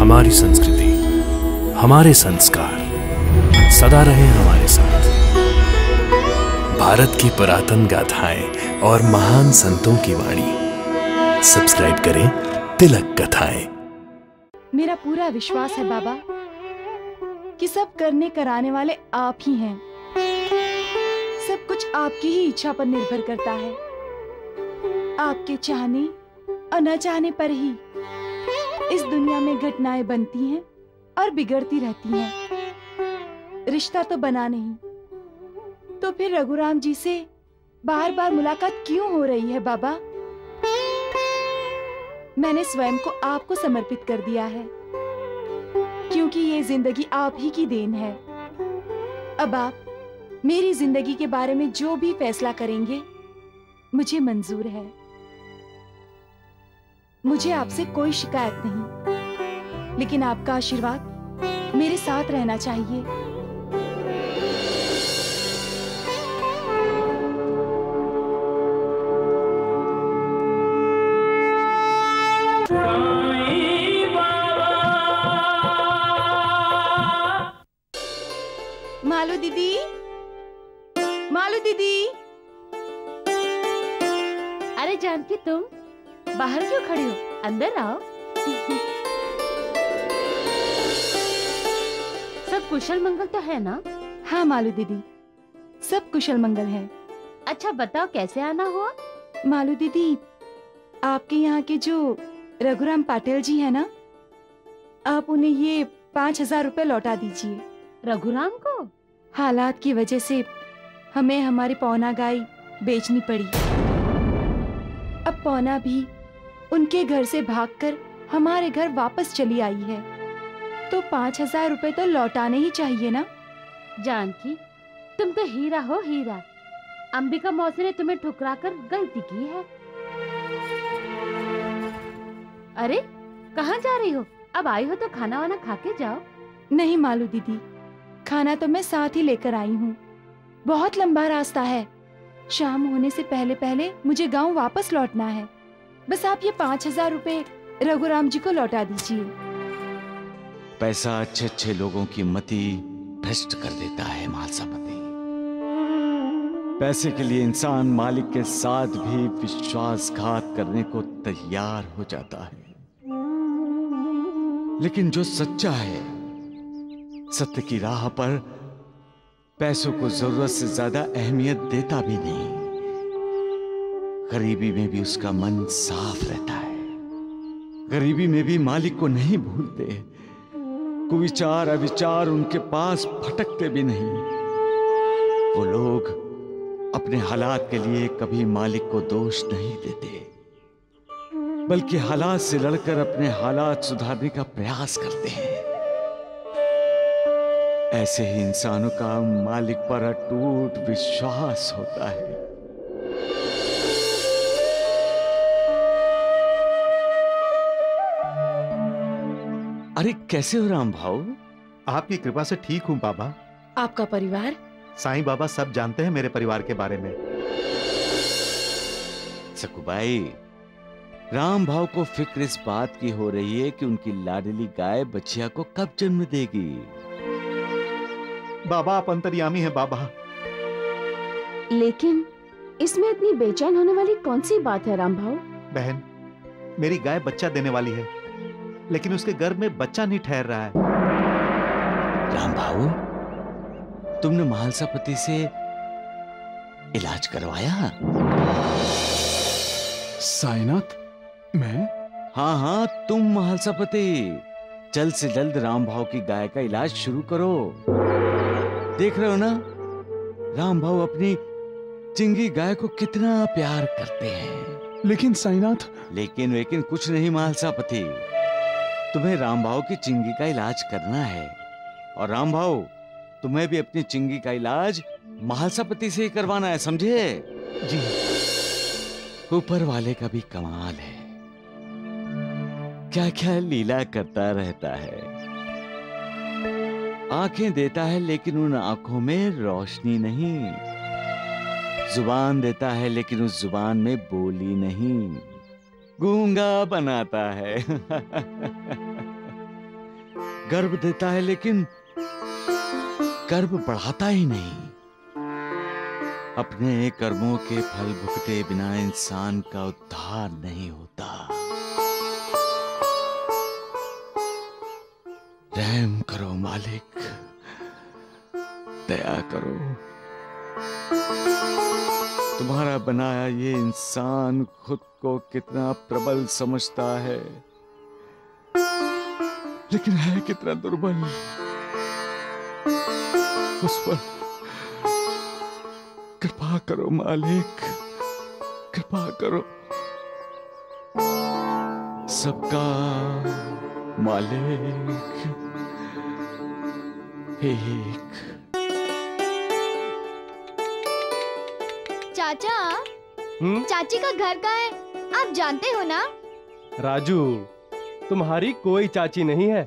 हमारी संस्कृति, हमारे संस्कार सदा रहे हमारे साथ। भारत की पुरातन गाथाएं और महान संतों की वाणी। सब्सक्राइब करें तिलक कथाएं। मेरा पूरा विश्वास है बाबा कि सब करने कराने वाले आप ही हैं। सब कुछ आपकी ही इच्छा पर निर्भर करता है। आपके चाहने और न चाहने पर ही इस दुनिया में घटनाएं बनती हैं और बिगड़ती रहती हैं। रिश्ता तो बना नहीं, तो फिर रघुराम जी से बार बार मुलाकात क्यों हो रही है बाबा? मैंने स्वयं को आपको समर्पित कर दिया है, क्योंकि ये जिंदगी आप ही की देन है। अब आप मेरी जिंदगी के बारे में जो भी फैसला करेंगे मुझे मंजूर है। मुझे आपसे कोई शिकायत नहीं, लेकिन आपका आशीर्वाद मेरे साथ रहना चाहिए। मालू दीदी, मालू दीदी। अरे जानकी, तुम बाहर क्यों खड़ी हो? अंदर आओ। सब कुशल मंगल तो है ना? हाँ मालू दीदी, सब कुशल मंगल है। अच्छा बताओ, कैसे आना हुआ? मालू दीदी, आपके यहाँ के जो रघुराम पाटिल जी है ना, आप उन्हें ये 5,000 रुपए लौटा दीजिए। रघुराम को? हालात की वजह से हमें हमारी पौना गाय बेचनी पड़ी। अब पौना भी उनके घर से भागकर हमारे घर वापस चली आई है, तो 5,000 रुपए तो लौटाने ही चाहिए ना। जानकी, तुम तो हीरा हो, हीरा। अंबिका मौसी ने तुम्हें ठुकराकर गलती की है। अरे कहाँ जा रही हो? अब आई हो तो खाना वाना खा के जाओ। नहीं मालू दीदी, खाना तो मैं साथ ही लेकर आई हूँ। बहुत लंबा रास्ता है। शाम होने से पहले पहले मुझे गांव वापस लौटना है। बस आप ये 5,000 रुपए रघुराम जी को लौटा दीजिए। पैसा अच्छे अच्छे लोगों की मति भ्रष्ट कर देता है मालसापति। पैसे के लिए इंसान मालिक के साथ भी विश्वासघात करने को तैयार हो जाता है, लेकिन जो सच्चा है, सत्य की राह पर पैसों को जरूरत से ज्यादा अहमियत देता भी नहीं। गरीबी में भी उसका मन साफ रहता है। गरीबी में भी मालिक को नहीं भूलते। कुविचार अविचार उनके पास भटकते भी नहीं। वो लोग अपने हालात के लिए कभी मालिक को दोष नहीं देते, बल्कि हालात से लड़कर अपने हालात सुधारने का प्रयास करते हैं। ऐसे ही इंसानों का मालिक पर अटूट विश्वास होता है। अरे कैसे हो राम भाऊ? आपकी कृपा से ठीक हूं बाबा। आपका परिवार? साईं बाबा सब जानते हैं मेरे परिवार के बारे में। सकुबाई, राम भाव को फिक्र इस बात की हो रही है कि उनकी लाडली गाय बच्चिया को कब जन्म देगी। बाबा आप अंतर्यामी हैं बाबा। लेकिन इसमें इतनी बेचैन होने वाली कौन सी बात है राम भाव? बहन, मेरी गाय बच्चा देने वाली है, लेकिन उसके गर्भ में बच्चा नहीं ठहर रहा है। राम भाऊ, तुमने महालसापति से इलाज करवाया? साईनाथ, मैं? हाँ, तुम महालसापति। जल्द से जल्द राम भाव की गाय का इलाज शुरू करो। देख रहे हो ना, राम भाव अपनी चिंगी गाय को कितना प्यार करते हैं। लेकिन साईनाथ। लेकिन कुछ नहीं महालसापति। तुम्हें राम भाव की चिंगी का इलाज करना है, और राम भाव तुम्हें भी अपनी चिंगी का इलाज महालसापति से ही करवाना है, समझे? जी। ऊपर वाले का भी कमाल है, क्या क्या लीला करता रहता है। आंखें देता है, लेकिन उन आंखों में रोशनी नहीं। जुबान देता है, लेकिन उस जुबान में बोली नहीं। गूंगा बनाता है। गर्भ देता है लेकिन गर्भ बढ़ाता ही नहीं। अपने कर्मों के फल भुगते बिना इंसान का उद्धार नहीं होता। रहम करो मालिक, दया करो। तुम्हारा बनाया ये इंसान खुद को कितना प्रबल समझता है, लेकिन है कितना दुर्बल। उस पर कृपा करो मालिक, कृपा करो। सबका मालिक एक। चाचा, चाची का घर कहाँ है आप जानते हो ना? राजू, तुम्हारी कोई चाची नहीं है।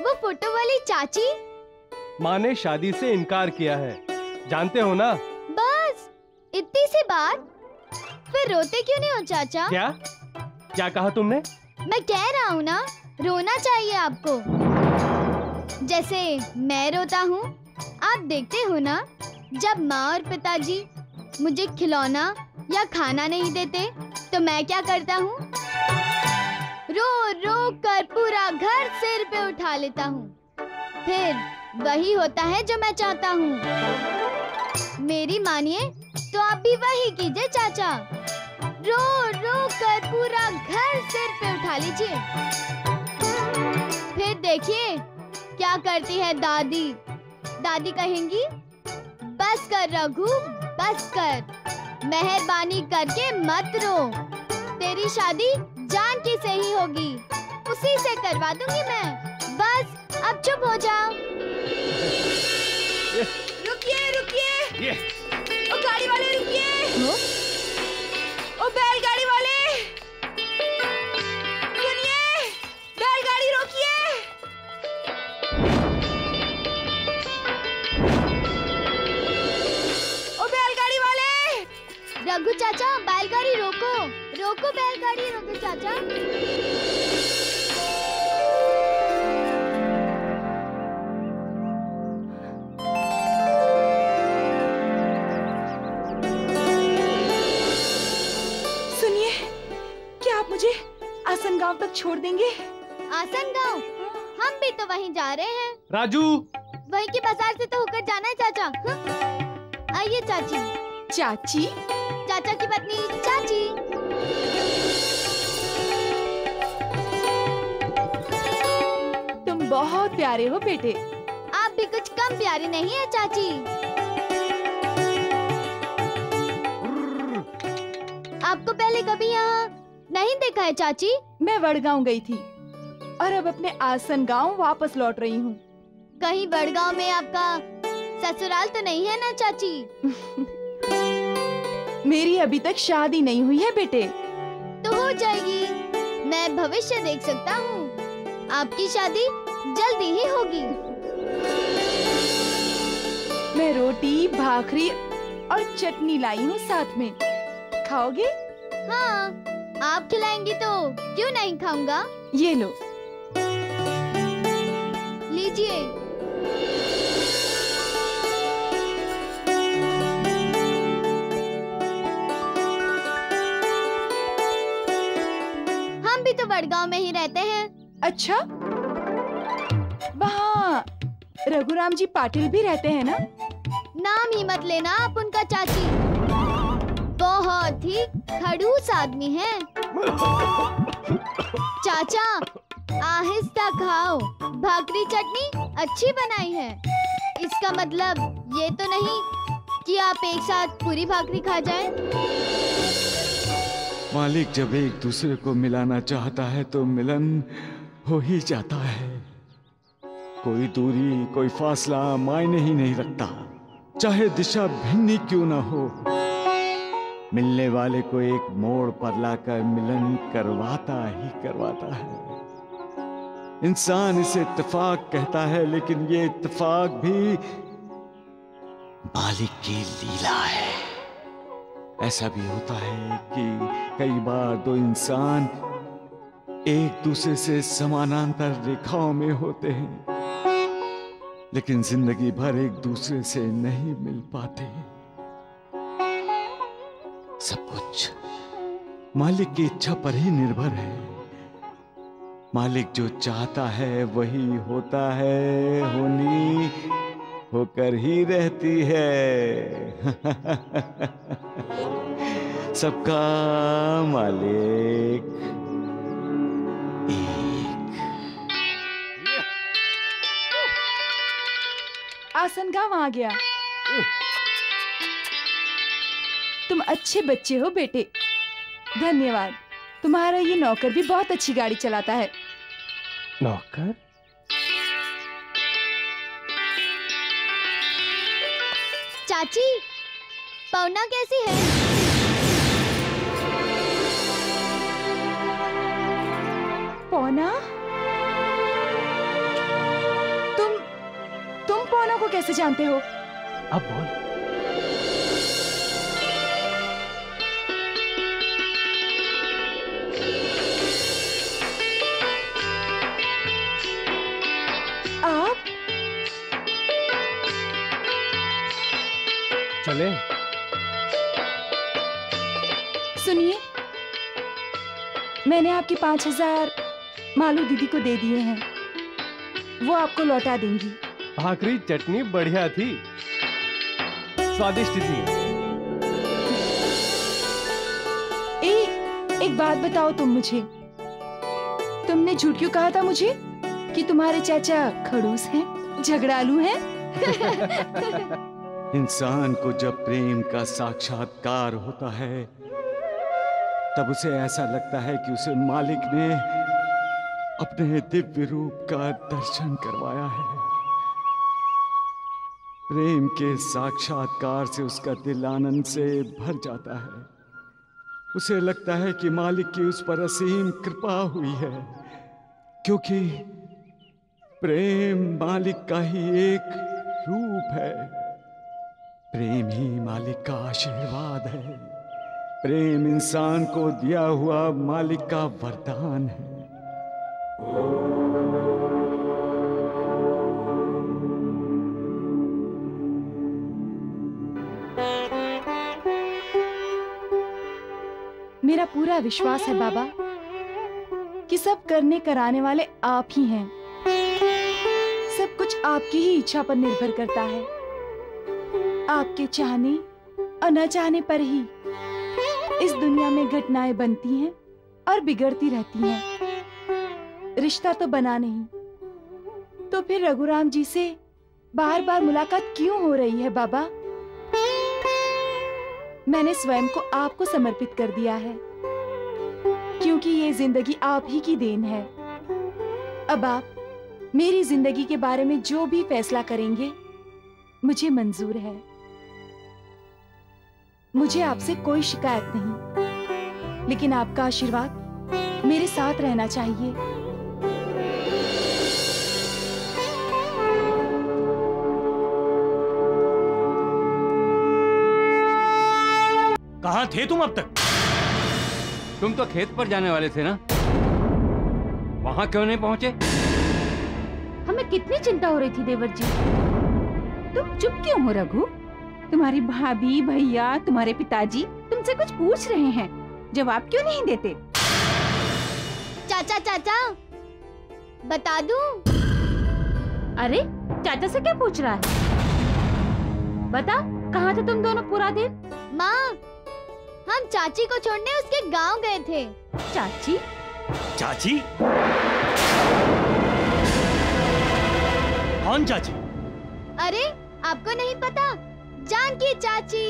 वो फोटो वाली चाची? माँ ने शादी से इनकार किया है, जानते हो ना? बस इतनी सी बात, फिर रोते क्यों नहीं हो चाचा? क्या कहा तुमने? मैं कह रहा हूँ ना, रोना चाहिए आपको। जैसे मैं रोता हूँ, आप देखते हो ना, जब माँ और पिताजी मुझे खिलौना या खाना नहीं देते तो मैं क्या करता हूँ? रो रो कर पूरा घर सिर पे उठा लेता हूँ। फिर वही होता है जो मैं चाहता हूँ। मेरी मानिए तो आप भी वही कीजिए चाचा। रो रो कर पूरा घर सिर पे उठा लीजिए। फिर देखिए क्या करती है दादी। दादी कहेंगी, बस कर रघु, बस कर, मेहरबानी करके मत रो, तेरी शादी जानकी से ही होगी, उसी से करवा दूंगी मैं, बस अब चुप हो जाओ। रुकिए रुकिए, ओ गाड़ी वाले रुकिए, ओ बैलगाड़ी वाले सुनिए, बैलगाड़ी रोकिए। रघु चाचा, बैलगाड़ी रोको, रोको बैलगाड़ी, रोको चाचा। सुनिए, क्या आप मुझे आसन गांव तक छोड़ देंगे? आसन गांव? हम भी तो वहीं जा रहे हैं। राजू, वहीं की बाजार से तो होकर जाना है चाचा। आइए चाची। चाची? चाचा की पत्नी चाची। तुम बहुत प्यारे हो बेटे। आप भी कुछ कम प्यारी नहीं है चाची। आपको पहले कभी यहाँ नहीं देखा है चाची? मैं वडगांव गई थी और अब अपने आसन गांव वापस लौट रही हूँ। कहीं वडगांव में आपका ससुराल तो नहीं है ना चाची? मेरी अभी तक शादी नहीं हुई है बेटे। तो हो जाएगी, मैं भविष्य देख सकता हूँ। आपकी शादी जल्दी ही होगी। मैं रोटी, भाखरी और चटनी लाई हूँ साथ में, खाओगे? हाँ, आप खिलाएंगी तो क्यों नहीं खाऊंगा। ये लो। लीजिए। हम भी तो वडगांव में ही रहते हैं। अच्छा, वहाँ रघुराम जी पाटिल भी रहते हैं ना? नाम ही मत लेना आप उनका चाची, बहुत ही खड़ूस आदमी है। चाचा, आहिस्ता खाओ, भाकरी चटनी अच्छी बनाई है। इसका मतलब ये तो नहीं कि आप एक साथ पूरी भाकरी खा जाएं। मालिक जब एक दूसरे को मिलाना चाहता है तो मिलन हो ही जाता है। कोई दूरी, कोई फासला मायने ही नहीं रखता, चाहे दिशा भिन्न ही क्यों ना हो। मिलने वाले को एक मोड़ पर लाकर मिलन करवाता ही करवाता है। इंसान इसे इत्तेफाक कहता है, लेकिन ये इत्तेफाक भी मालिक की लीला है। ऐसा भी होता है कि कई बार दो इंसान एक दूसरे से समानांतर रेखाओं में होते हैं, लेकिन जिंदगी भर एक दूसरे से नहीं मिल पाते। सब कुछ मालिक की इच्छा पर ही निर्भर है। मालिक जो चाहता है वही होता है, होनी होकर ही रहती है। सबका मालिक एक। आसन गाँव आ गया। तुम अच्छे बच्चे हो बेटे, धन्यवाद। तुम्हारा ये नौकर भी बहुत अच्छी गाड़ी चलाता है। नौकर? चाची, पौना कैसी है? पौना? तुम पौना को कैसे जानते हो? अब बोल। चले? सुनिए, मैंने आपके 5000 मालू दीदी को दे दिए हैं, वो आपको लौटा देंगी। भाकरी चटनी बढ़िया थी, स्वादिष्ट थी। एक बात बताओ तुम मुझे, तुमने झूठ क्यों कहा था मुझे कि तुम्हारे चाचा खड़ूस हैं, झगड़ालू हैं? इंसान को जब प्रेम का साक्षात्कार होता है तब उसे ऐसा लगता है कि उसे मालिक ने अपने दिव्य रूप का दर्शन करवाया है। प्रेम के साक्षात्कार से उसका दिल आनंद से भर जाता है। उसे लगता है कि मालिक की उस पर असीम कृपा हुई है, क्योंकि प्रेम मालिक का ही एक रूप है। प्रेम ही मालिक का आशीर्वाद है। प्रेम इंसान को दिया हुआ मालिक का वरदान है। मेरा पूरा विश्वास है बाबा कि सब करने कराने वाले आप ही हैं। सब कुछ आपकी ही इच्छा पर निर्भर करता है। आपके चाहने और न चाहने पर ही इस दुनिया में घटनाएं बनती हैं और बिगड़ती रहती हैं। रिश्ता तो बना नहीं, तो फिर रघुराम जी से बार बार मुलाकात क्यों हो रही है बाबा? मैंने स्वयं को आपको समर्पित कर दिया है, क्योंकि ये जिंदगी आप ही की देन है। अब आप मेरी जिंदगी के बारे में जो भी फैसला करेंगे मुझे मंजूर है। मुझे आपसे कोई शिकायत नहीं, लेकिन आपका आशीर्वाद मेरे साथ रहना चाहिए। कहाँ थे तुम अब तक? तुम तो खेत पर जाने वाले थे ना, वहां क्यों नहीं पहुंचे? हमें कितनी चिंता हो रही थी देवर जी। तुम चुप क्यों हो रघु? तुम्हारी भाभी, भैया, तुम्हारे पिताजी तुमसे कुछ पूछ रहे हैं, जवाब क्यों नहीं देते? चाचा चाचा, बता दूं? अरे चाचा से क्या पूछ रहा है? बता, कहाँ थे तुम दोनों पूरा दिन? माँ, हम चाची को छोड़ने उसके गांव गए थे। चाची? चाची? कौन चाची? अरे आपको नहीं पता? जानकी चाची।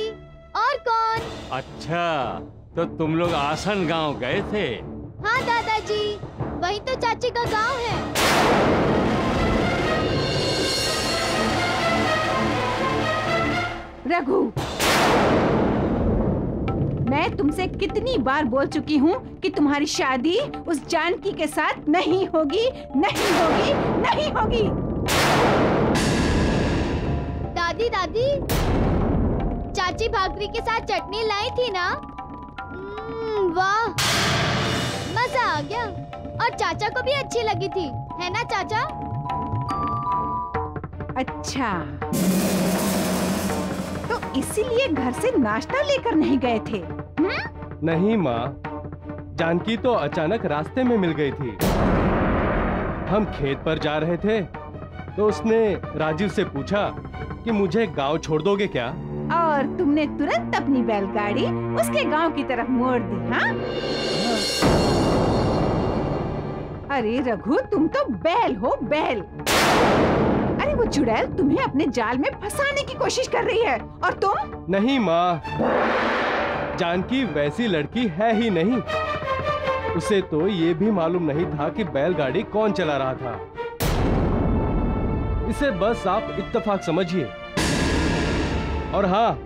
और कौन? अच्छा, तो तुम लोग आसन गांव गए थे? हाँ दादाजी, वही तो चाची का गांव है। रघु, मैं तुमसे कितनी बार बोल चुकी हूँ कि तुम्हारी शादी उस जानकी के साथ नहीं होगी, नहीं होगी, नहीं होगी। दादी दादी, चाची भाकरी के साथ चटनी लाई थी ना? वाह, मजा आ गया और चाचा को भी अच्छी लगी थी, है ना चाचा? अच्छा, तो इसीलिए घर से नाश्ता लेकर नहीं गए थे? नहीं माँ, जानकी तो अचानक रास्ते में मिल गई थी। हम खेत पर जा रहे थे तो उसने राजीव से पूछा कि मुझे गांव छोड़ दोगे क्या? और तुमने तुरंत अपनी बैलगाड़ी उसके गांव की तरफ मोड़ दी, हाँ? अरे रघु, तुम तो बैल हो, बैल। अरे वो चुड़ैल तुम्हें अपने जाल में फंसाने की कोशिश कर रही है और तुम? नहीं माँ, जानकी वैसी लड़की है ही नहीं। उसे तो ये भी मालूम नहीं था कि बैलगाड़ी कौन चला रहा था। इसे बस आप इत्तेफाक समझिए। और हाँ,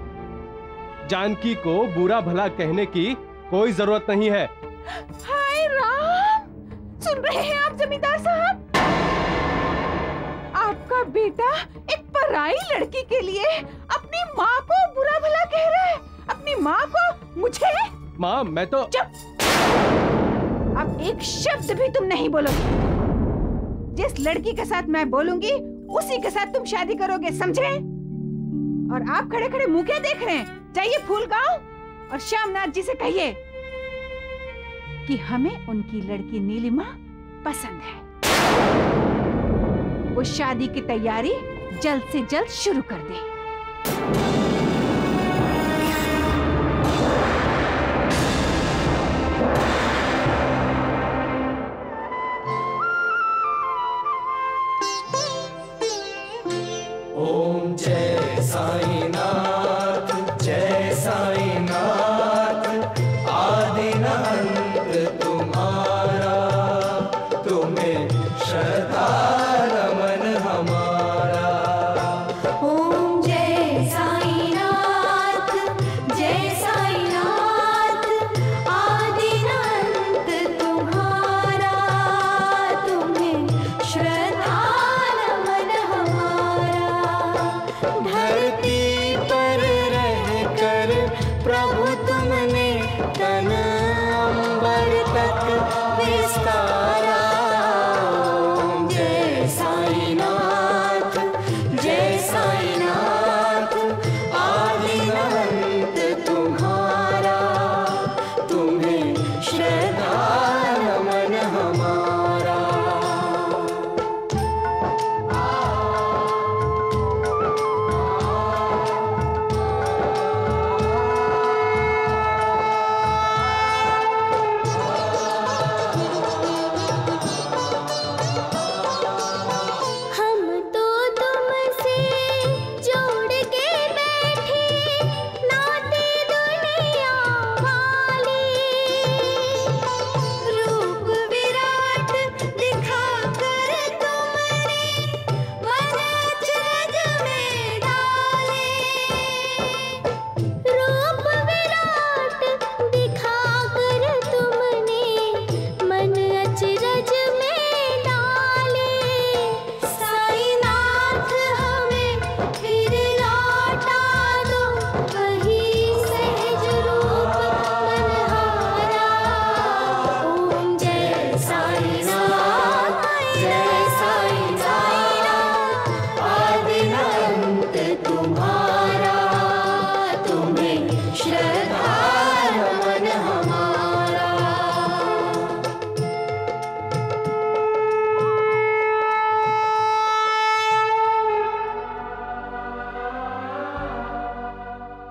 जानकी को बुरा भला कहने की कोई जरूरत नहीं है। हाय राम, सुन रहे हैं आप जमींदार साहब? आपका बेटा एक पराई लड़की के लिए अपनी माँ को बुरा भला कह रहा है। अपनी माँ को, मुझे? माँ, मैं तो... चुप! अब एक शब्द भी तुम नहीं बोलोगे। जिस लड़की के साथ मैं बोलूंगी उसी के साथ तुम शादी करोगे, समझे? और आप खड़े खड़े मुंह क्या देख रहे हैं? जाइए फूलगांव और श्यामनाथ जी से कहिए कि हमें उनकी लड़की नीलिमा पसंद है। वो शादी की तैयारी जल्द से जल्द शुरू कर दे। ओम जय साईनाथ, जय साईनाथ। आदि न अंत तुम्हारा, तुम्हें श्रद्धा नमन हमारा। ओम जय साईनाथ, जय साईनाथ। आदि न अंत तुम्हारा, तुम्हें श्रद्धा नमन हमारा। धरती पर रहकर प्रभु तुमने तन अंबर तक विस्तारा। ओम जय साईनाथ, जय साईनाथ। आदि न अंत तुम्हारा, तुम्हें श्रद्धा नमन हमारा। हम तो तुमसे जोड़ के बैठे नाते दुनिया वाले। रूप विराट दिखाकर तुमने मन अचरज में डाले। रूप विराट दिखाकर तुमने मन अचरज में डाले। साईनाथ हमें फिर लौटा दो वही सहज रूप मनहारा। ओम जय साईनाथ, जय साईनाथ। आदि न अंत तुम्हारा, तुम्हें श्रद्धा नमन हमारा।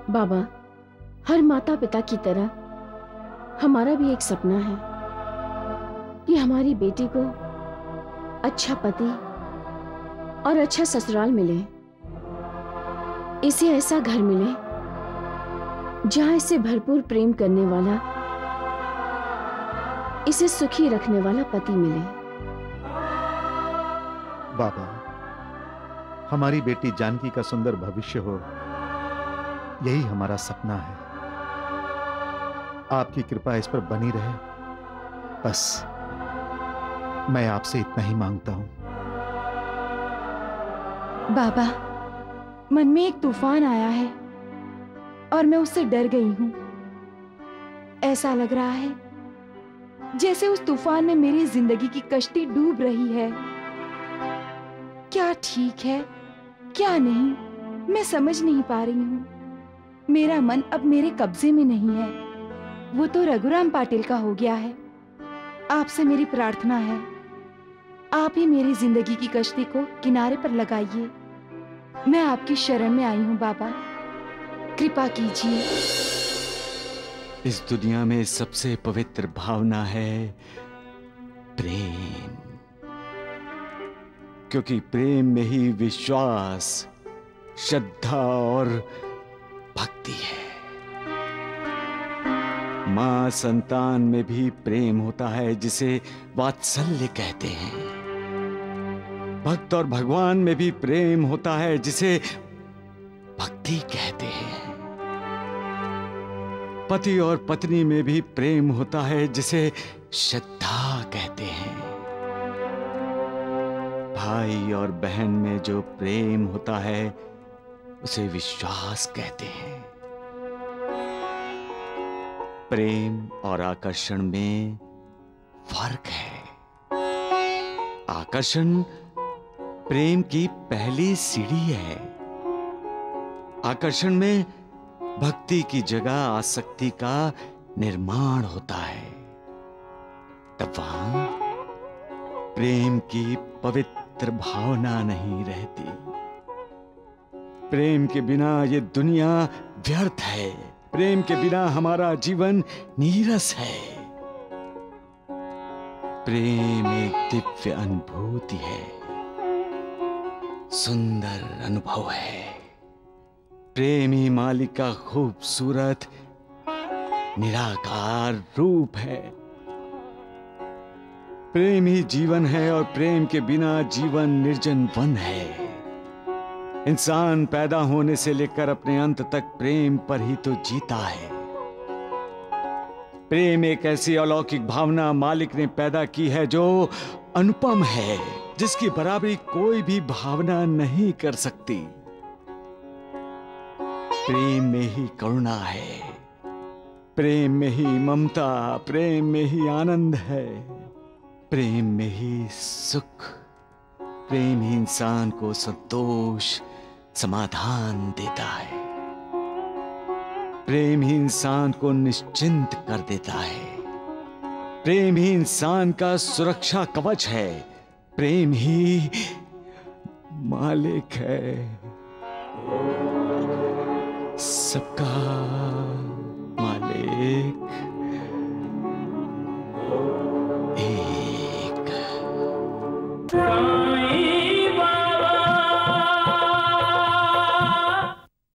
बाबा, हर माता पिता की तरह हमारा भी एक सपना है कि हमारी बेटी को अच्छा पति और अच्छा ससुराल मिले। इसे ऐसा घर मिले जहां इसे भरपूर प्रेम करने वाला, इसे सुखी रखने वाला पति मिले। बाबा, हमारी बेटी जानकी का सुंदर भविष्य हो, यही हमारा सपना है। आपकी कृपा इस पर बनी रहे, बस मैं आपसे इतना ही मांगता हूं। बाबा, मन में एक तूफान आया है और मैं उससे डर गई हूं। ऐसा लग रहा है जैसे उस तूफान में मेरी जिंदगी की कश्ती डूब रही है। क्या ठीक है, क्या नहीं, मैं समझ नहीं पा रही हूँ। मेरा मन अब मेरे कब्जे में नहीं है, वो तो रघुराम पाटिल का हो गया है। आपसे मेरी प्रार्थना है, आप ही मेरी जिंदगी की कश्ती को किनारे पर लगाइए। मैं आपकी शरण में आई हूँ बाबा, कृपा कीजिए। इस दुनिया में सबसे पवित्र भावना है प्रेम, क्योंकि प्रेम में ही विश्वास, श्रद्धा और भक्ति है। मां संतान में भी प्रेम होता है जिसे वात्सल्य कहते हैं। भक्त और भगवान में भी प्रेम होता है जिसे भक्ति कहते हैं। पति और पत्नी में भी प्रेम होता है जिसे श्रद्धा कहते हैं। भाई और बहन में जो प्रेम होता है उसे विश्वास कहते हैं। प्रेम और आकर्षण में फर्क है। आकर्षण प्रेम की पहली सीढ़ी है। आकर्षण में भक्ति की जगह आसक्ति का निर्माण होता है। तब वहां प्रेम की पवित्र भावना नहीं रहती। प्रेम के बिना ये दुनिया व्यर्थ है। प्रेम के बिना हमारा जीवन नीरस है। प्रेम एक दिव्य अनुभूति है, सुंदर अनुभव है। प्रेम ही मालिक का खूबसूरत निराकार रूप है। प्रेम ही जीवन है और प्रेम के बिना जीवन निर्जन वन है। इंसान पैदा होने से लेकर अपने अंत तक प्रेम पर ही तो जीता है। प्रेम एक ऐसी अलौकिक भावना मालिक ने पैदा की है जो अनुपम है, जिसकी बराबरी कोई भी भावना नहीं कर सकती। प्रेम में ही करुणा है, प्रेम में ही ममता, प्रेम में ही आनंद है, प्रेम में ही सुख। प्रेम ही इंसान को संतोष, समाधान देता है। प्रेम ही इंसान को निश्चिंत कर देता है। प्रेम ही इंसान का सुरक्षा कवच है। प्रेम ही मालिक है सबका, मालिक एक।